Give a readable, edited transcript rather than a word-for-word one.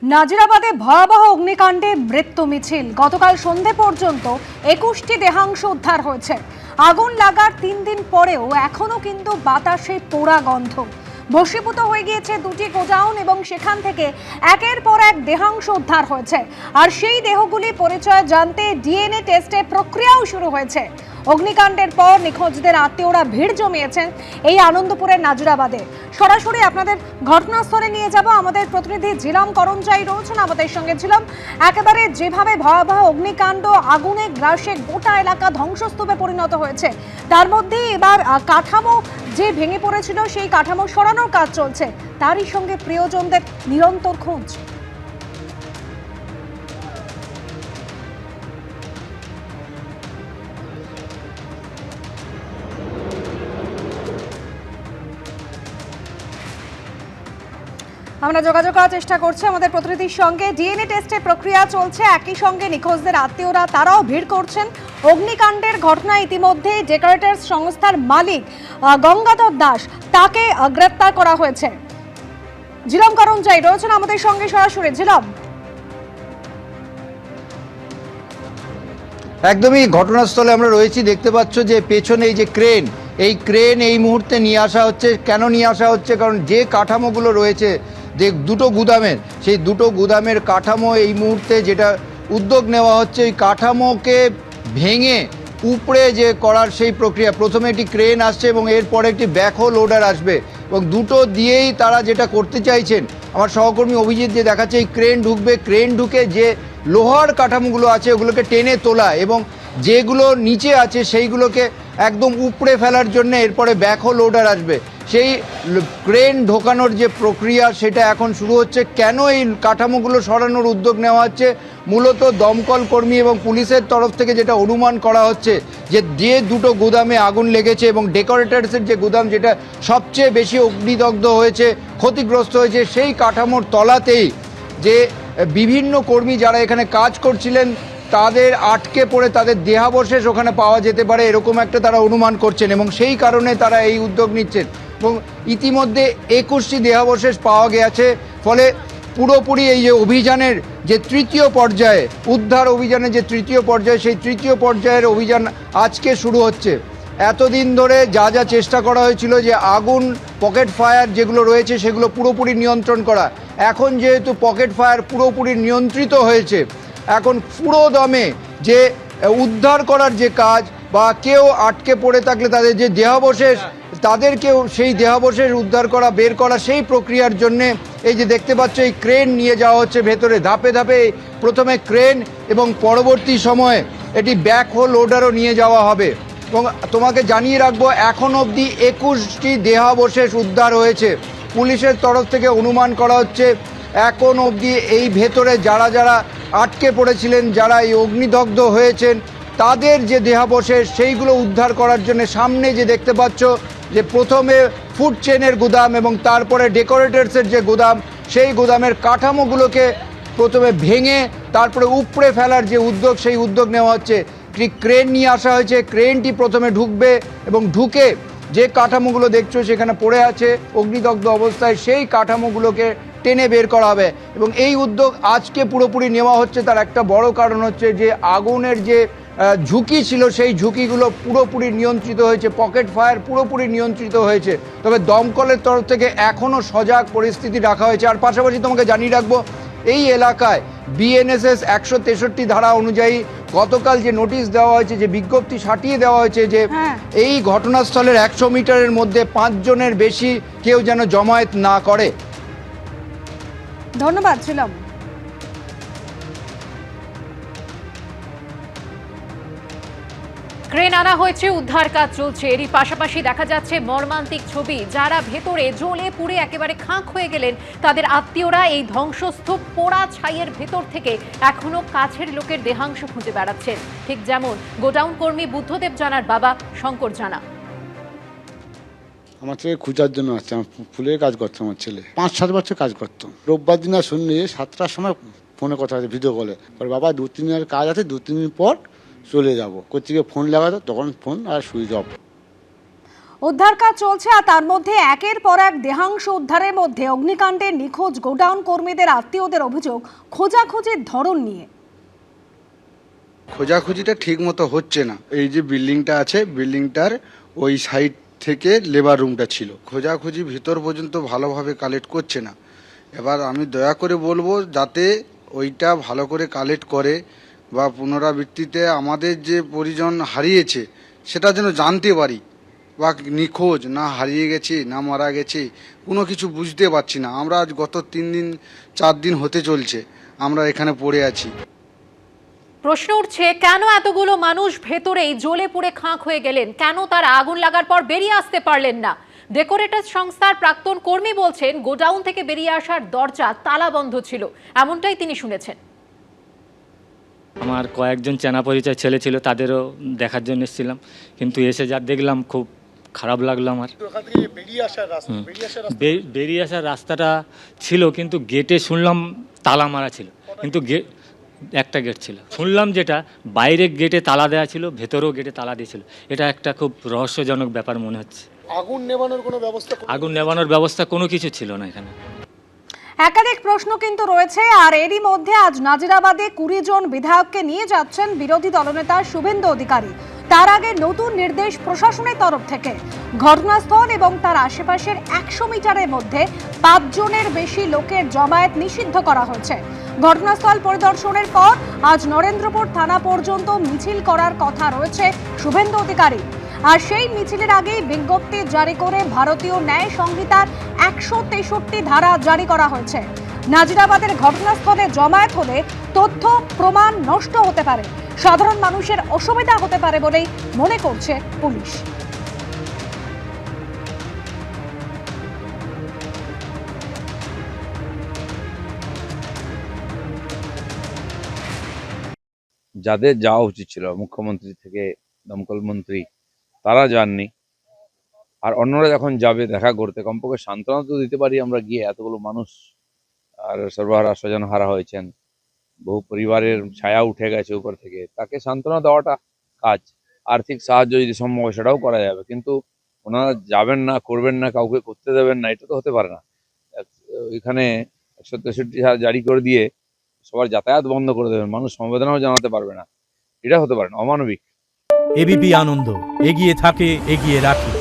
নাজিরাবাদে ভয়াবহ অগ্নিকাণ্ডে মৃত্যু মিছিল। গতকাল সন্ধে পর্যন্ত 21টি দেহাংশ উদ্ধার হয়েছে। আগুন লাগার 3 দিন পরেও এখনো কিন্তু বাতাসে পোড়া গন্ধ। ভস্মীভূত হয়ে গিয়েছে দুটি গোডাউন এবং সেখান থেকে একের পর এক দেহাংশ উদ্ধার হয়েছে। আর সেই দেহগুলি পরিচয় জানতে ডিএনএ টেস্টের প্রক্রিয়াও শুরু হয়েছে। অগ্নিকাণ্ডের পর নিখোঁজদের আত্মীয়রা ভিড় জমিয়েছেন এই আনন্দপুরের নাজিরাবাদে। সরাসরি আপনাদের ঘটনাস্থলে নিয়ে যাব। আমাদের প্রতিনিধি ঝিলাম করঞ্জাই রয়েছেন আমাদের সঙ্গে। ঝিলাম, একেবারে যেভাবে ভয়াবহ অগ্নিকাণ্ড, আগুনে গ্রাসে গোটা এলাকা ধ্বংসস্তূপে পরিণত হয়েছে, তার মধ্যে এবার কাঠামো যে ভেঙে পড়েছিল সেই কাঠামো সরানোর কাজ চলছে, তারই সঙ্গে প্রিয়জনদের নিরন্তর খোঁজ। আমরা যোগাযোগ করার চেষ্টা করছি আমাদের প্রতিনিধির সঙ্গে। ডিএনএ টেস্টের প্রক্রিয়া চলছে, একই সঙ্গে নিখোঁজদের আত্মীয়রা তারাও ভিড় করছেন। অগ্নিকাণ্ডের ঘটনায় ইতিমধ্যে ডেকোরেটরস সংস্থার মালিক গঙ্গাধর দাস, তাকে গ্রেপ্তার করা হয়েছে। ঝিলাম করঞ্জাই রয়েছেন আমাদের সঙ্গে সরাসরি। ঝিলাম, একদমই ঘটনাস্থলে আমরা রয়েছি। দেখতে পাচ্ছ যে পেছনে এই যে ক্রেন, এই ক্রেন এই মুহূর্তে নিয়ে আসা হচ্ছে। কেন নিয়ে আসা হচ্ছে? কারণ যে কাঠামোগুলো রয়েছে, যে দুটো গুদামের, সেই দুটো গুদামের কাঠামো এই মুহূর্তে যেটা উদ্যোগ নেওয়া হচ্ছে, এই কাঠামোকে ভেঙে উপরে যে করার সেই প্রক্রিয়া। প্রথমে একটি ক্রেন আসছে এবং এরপরে একটি ব্যাকহো লোডার আসবে, এবং দুটো দিয়েই তারা যেটা করতে চাইছেন, আমার সহকর্মী অভিজিৎ যে দেখাচ্ছে, এই ক্রেন ঢুকবে, ক্রেন ঢুকে যে লোহার কাঠামোগুলো আছে ওগুলোকে টেনে তোলা, এবং যেগুলো নিচে আছে সেইগুলোকে একদম উপড়ে ফেলার জন্য এরপরে ব্যাকহো লোডার আসবে। সেই ক্রেন ঢোকানোর যে প্রক্রিয়া সেটা এখন শুরু হচ্ছে। কেন এই কাঠামোগুলো সরানোর উদ্যোগ নেওয়া হচ্ছে? মূলত দমকল কর্মী এবং পুলিশের তরফ থেকে যেটা অনুমান করা হচ্ছে, যে দুটো গুদামে আগুন লেগেছে এবং ডেকোরেটার্সের যে গুদাম যেটা সবচেয়ে বেশি অগ্নিদগ্ধ হয়েছে, ক্ষতিগ্রস্ত হয়েছে, সেই কাঠামোর তলাতেই যে বিভিন্ন কর্মী যারা এখানে কাজ করছিলেন তাদের আটকে পড়ে তাদের দেহাবশেষ ওখানে পাওয়া যেতে পারে, এরকম একটা তারা অনুমান করছেন, এবং সেই কারণে তারা এই উদ্যোগ নিচ্ছেন। এবং ইতিমধ্যে 21টি দেহাবশেষ পাওয়া গেছে। ফলে পুরোপুরি এই যে অভিযানের যে তৃতীয় পর্যায়ে, উদ্ধার অভিযানের যে তৃতীয় পর্যায়ে, সেই তৃতীয় পর্যায়ের অভিযান আজকে শুরু হচ্ছে। এতদিন ধরে যা যা চেষ্টা করা হয়েছিল যে আগুন, পকেট ফায়ার যেগুলো রয়েছে সেগুলো পুরোপুরি নিয়ন্ত্রণ করা, এখন যেহেতু পকেট ফায়ার পুরোপুরি নিয়ন্ত্রিত হয়েছে, এখন পুরো দমে যে উদ্ধার করার যে কাজ, বা কেউ আটকে পড়ে থাকলে তাদের যে দেহাবশেষ, তাদেরকেও সেই দেহাবশেষ উদ্ধার করা, বের করা, সেই প্রক্রিয়ার জন্যে এই যে দেখতে পাচ্ছ এই ক্রেন নিয়ে যাওয়া হচ্ছে ভেতরে। ধাপে ধাপে প্রথমে ক্রেন এবং পরবর্তী সময়ে এটি ব্যাকহো লোডারও নিয়ে যাওয়া হবে। এবং তোমাকে জানিয়ে রাখবো, এখন অবধি 21টি দেহাবশেষ উদ্ধার হয়েছে। পুলিশের তরফ থেকে অনুমান করা হচ্ছে এখন অবধি এই ভেতরে যারা যারা আটকে পড়েছিলেন, যারা এই অগ্নিদগ্ধ হয়েছেন, তাদের যে দেহাবশেষ সেইগুলো উদ্ধার করার জন্য সামনে যে দেখতে পাচ্ছ যে প্রথমে ফুড চেনের গুদাম এবং তারপরে ডেকোরেটরসের যে গুদাম, সেই গুদামের কাঠামোগুলোকে প্রথমে ভেঙে তারপরে উপড়ে ফেলার যে উদ্যোগ, সেই উদ্যোগ নেওয়া হচ্ছে। ক্রেন নিয়ে আসা হয়েছে, ক্রেনটি প্রথমে ঢুকবে এবং ঢুকে যে কাঠামোগুলো দেখছো সেখানে পড়ে আছে অগ্নিদগ্ধ অবস্থায়, সেই কাঠামোগুলোকে টেনে বের করা হবে। এবং এই উদ্যোগ আজকে পুরোপুরি নেওয়া হচ্ছে, তার একটা বড় কারণ হচ্ছে যে আগুনের যে ঝুঁকি ছিল সেই ঝুঁকিগুলো পুরোপুরি নিয়ন্ত্রিত হয়েছে, পকেট ফায়ার পুরোপুরি নিয়ন্ত্রিত হয়েছে। তবে দমকলের তরফ থেকে এখনও সজাগ পরিস্থিতি রাখা হয়েছে। আর পাশাপাশি তোমাকে জানিয়ে রাখবো, এই এলাকায় বিএনএসএস 163 ধারা অনুযায়ী গতকাল যে নোটিশ দেওয়া হয়েছে, যে বিজ্ঞপ্তি সাটিয়ে দেওয়া হয়েছে, যে এই ঘটনাস্থলের 100 মিটারের মধ্যে 5 জনের বেশি কেউ যেন জমায়েত না করে। ধন্যবাদ ছিলাম। ক্রেন আনা হয়েছে, উদ্ধার কাজ চলছে। এরই পাশাপাশি দেখা যাচ্ছে মর্মান্তিক ছবি। যারা ভেতরে জ্বলে পুড়ে একেবারে খাঁক হয়ে গেলেন, তাদের আত্মীয়রা এই ধ্বংসস্তূপ পোড়া ছাইয়ের ভেতর থেকে এখনো কাছের লোকের দেহাংশ খুঁজে বেড়াচ্ছেন। ঠিক যেমন গোডাউন কর্মী বুদ্ধদেব জানার বাবা শঙ্কর জানা। আমার ছেলে খোঁজার জন্য আসছে। আমার ফুলের কাজ করতো, আমার ছেলে 5-7 বছর কাজ করতো। রোববার দিন আর শুনলে 7টার সময় ফোনে কথা আছে, ভিডিও কলে। বাবা 2-3 দিনের কাজ আছে, 2-3 দিন পর চলে যাবো। কোথেকে ফোন লাগাতো, তখন ফোন আর সুইচ অফ। উদ্ধার কাজ চলছে, আর তার মধ্যে একের পর এক দেহাংশ উদ্ধারের মধ্যে অগ্নিকাণ্ডে নিখোঁজ গোডাউন কর্মীদের আত্মীয়দের অভিযোগ খোঁজাখুঁজির ধরন নিয়ে। খোঁজাখুঁজিটা ঠিক মতো হচ্ছে না। এই যে বিল্ডিংটা আছে, বিল্ডিংটার ওই সাইড থেকে লেবার রুমটা ছিল, খোঁজাখুঁজি ভিতর পর্যন্ত ভালোভাবে কালেক্ট করছে না। এবার আমি দয়া করে বলবো যাতে ওইটা ভালো করে কালেক্ট করে, বা পুনরাবৃত্তিতে আমাদের যে পরিজন হারিয়েছে সেটা যেন জানতে পারি, বা নিখোঁজ না হারিয়ে গেছে না মারা গেছে কোনো কিছু বুঝতে পারছি না। আমরা আজ গত 3-4 দিন হতে চলছে আমরা এখানে পড়ে আছি। প্রশ্ন উঠছে, কেন এতগুলো মানুষ ভেতরেই জ্বলে পুড়ে খাঁক হয়ে গেলেন? কেন তারা আগুন লাগার পর বেরিয়ে আসতে পারলেন না? ডেকোরেটর সংস্থার প্রাক্তন কর্মী বলছেন গোডাউন থেকে বেরিয়ে আসার দরজা তালা বন্ধ ছিল, এমনটাই তিনি শুনেছেন। আমার কয়েকজন চেনা পরিচয় ছেলে ছিল, তাদেরও দেখার জন্য এসেছিলাম, কিন্তু এসে যা দেখলাম খুব খারাপ লাগলো আমার। বেরিয়ে আসার রাস্তাটা ছিল, কিন্তু গেটে শুনলাম তালা মারা ছিল, কিন্তু একটা গেট ছিল শুনলাম, যেটা বাইরে গেটে তালা দেওয়া ছিল, ভেতরেও গেটে তালা দিয়েছিল। এটা একটা খুব রহস্যজনক ব্যাপার মনে হচ্ছে। আগুন নেভানোর ব্যবস্থা কোনো কিছু ছিল না এখানে। একাধিক প্রশ্ন কিন্তু রয়েছে, আর এরই মধ্যে আজ নাজিরাবাদে 20 জন বিধায়ককে নিয়ে যাচ্ছেন বিরোধী দলনেতা শুভেন্দু অধিকারী। তার আগে নতুন নির্দেশ প্রশাসনের তরফ থেকে, ঘটনাস্থল এবং তার আশেপাশের 100 মিটারের মধ্যে 5 জনের বেশি লোকের জমায়েত নিষিদ্ধ করা হয়েছে। ঘটনাস্থল পরিদর্শনের পর আজ নরেন্দ্রপুর থানা পর্যন্ত মিছিল করার কথা রয়েছে শুভেন্দু অধিকারী। আর সেই মিছিলের আগেই বিজ্ঞপ্তি জারি করে ভারতীয় ন্যায় সংহিতার 163 ধারা জারি করা হয়েছে। নাজিরাবাদের ঘটনাস্থলে জমায়েত হলে তথ্য প্রমাণ নষ্ট হতে পারে, সাধারণ মানুষের অসুবিধা হতে পারে বলেই মনে করছে পুলিশ। যাদের যাওয়া উচিত ছিল, মুখ্যমন্ত্রী থেকে দমকল মন্ত্রী, তারা যাননি। আর অন্যরা যখন যাবে দেখা করতে, কমপক্ষে সান্ত্বনা তো দিতে পারি আমরা গিয়ে। এতগুলো মানুষ আর সর্বহারা স্বজন হারা হয়েছেন, বহু পরিবারের ছায়া উঠে গেছে উপর থেকে, তাকে সান্ত্বনা দেওয়াটা কাজ। আর্থিক সাহায্য যদি সম্ভব হয় সেটাও করা যাবে, কিন্তু ওনারা যাবেন না, করবেন না, কাউকে করতে দেবেন না, এটা তো হতে পারে না। এখানে 163 ধারা জারি করে দিয়ে সবার যাতায়াত বন্ধ করে দেবেন, মানুষ সমবেদনাও জানাতে পারবে না, এটা হতে পারে না, অমানবিক। এবিপি আনন্দ, এগিয়ে থাকে, এগিয়ে রাখে।